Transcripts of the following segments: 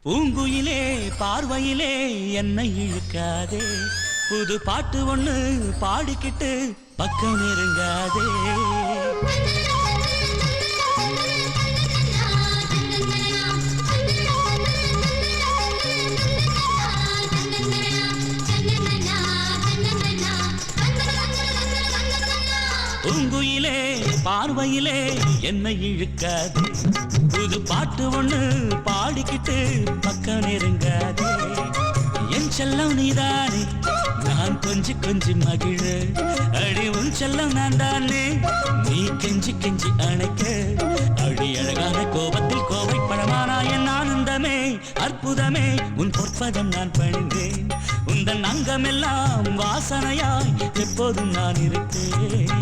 பூங்குயிலே பார்வையிலே என்னை இழுக்காதே, புது பாட்டு ஒண்ணு பாடிக்கிட்டு பக்கம் நெருங்காதே. பூங்குயிலே பார்வையிலே என்னை இழுக்காதே, புது பாட்டு ஒண்ணு பாடிக்கிட்டு பக்கம் நெருங்காதே. என் செல்லம் நீதானே, நான் கொஞ்சி கொஞ்சி மகிழ, அடி உன் செல்லம் நான் தானே, நீ கெஞ்சி கெஞ்சி அணைக்க. அடி அழகான கோபத்தில் கோவை பழமானா என் ஆனந்தமே, அற்புதமே உன் பொற்பதம் நான் பணிந்தேன். உந்தன் அங்கமெல்லாம் வாசனையாய் எப்போதும் நான் இருப்பேன்.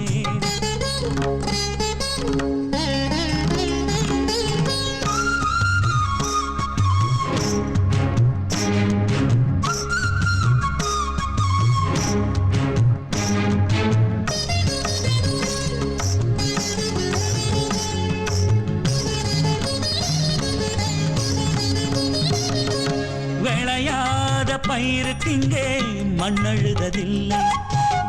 விளையாத பயிருக்கிங்கே மண்ணழுததில்லை,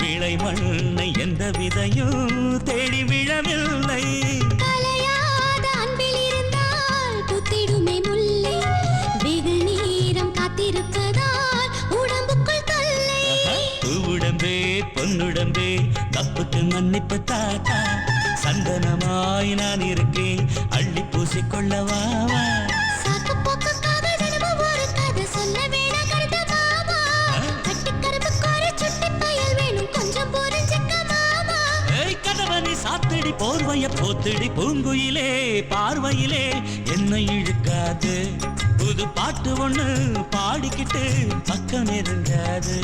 விளை மண்ணை எந்த விதையும் தேடி விழவில்லை. கலையாத அன்பில் இருந்தால் புத்திடுமே முல்லை, வெகு நேரம் காத்திருப்பதால் உடம்புக்குள் தொல்லை. பூவுடம்பே பொன்னுடம்பே தப்புக்கு மன்னிப்பு தாத்தா, சந்தனமாய் நான் இருக்கேன் அள்ளி பூசிக்கொள்ளவா. சாத்தடி போர்வைய போத்தடி பூங்குயிலே பார்வையிலே என்னை இழுக்காது, புது பாட்டு ஒண்ணு பாடிக்கிட்டு பக்கம் நெருங்காது.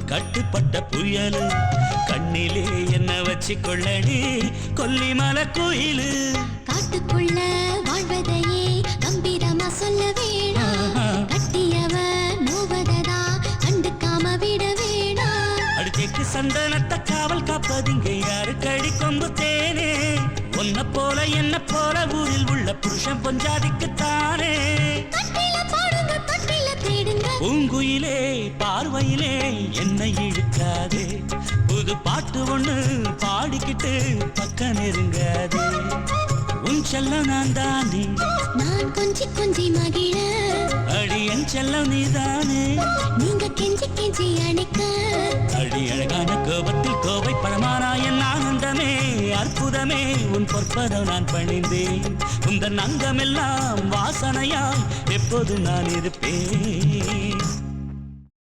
கட்டுப்பட்ட புயலு கண்ணிலே என்ன வச்சு கொள்ளடி கொல்லிமலை கோயிலு. காட்டுக்குள்ள வாழ்வதையே கம்பீரமா சொல்ல வேணாம், கட்டியவ நோவதா கண்டுக்காம விட வேணாம். அடிச்சேக்கு சந்தனத்தை காவல் காப்பதிங்க யாரு கடி கொம்பு தேனே, ஒன்ன போல என்ன போல ஊரில் உள்ள புருஷன் பொஞ்சாதிக்குத்தானே. பூங்குயிலே பார்வையிலே என்னை இழுக்காதே, புது பாட்டு ஒண்ணு பாடிக்கிட்டு பக்க நெருங்காதே. உன் செல்லம் நான் தானே, நான் கொஞ்சி கொஞ்சி மகிழ, அடி என் செல்லம் நீதானே, நீங்க கெஞ்சி கெஞ்சி அணைக்க. அடி அழகான கோபத்தில் கோவை பழமானா என் ஆனந்தமே, அற்புதமே உன் பொற்பதம் நான் பணிந்தேன். உந்தன் அங்கமெல்லாம் வாசனையாய் எப்போது நான் இருப்பேன்.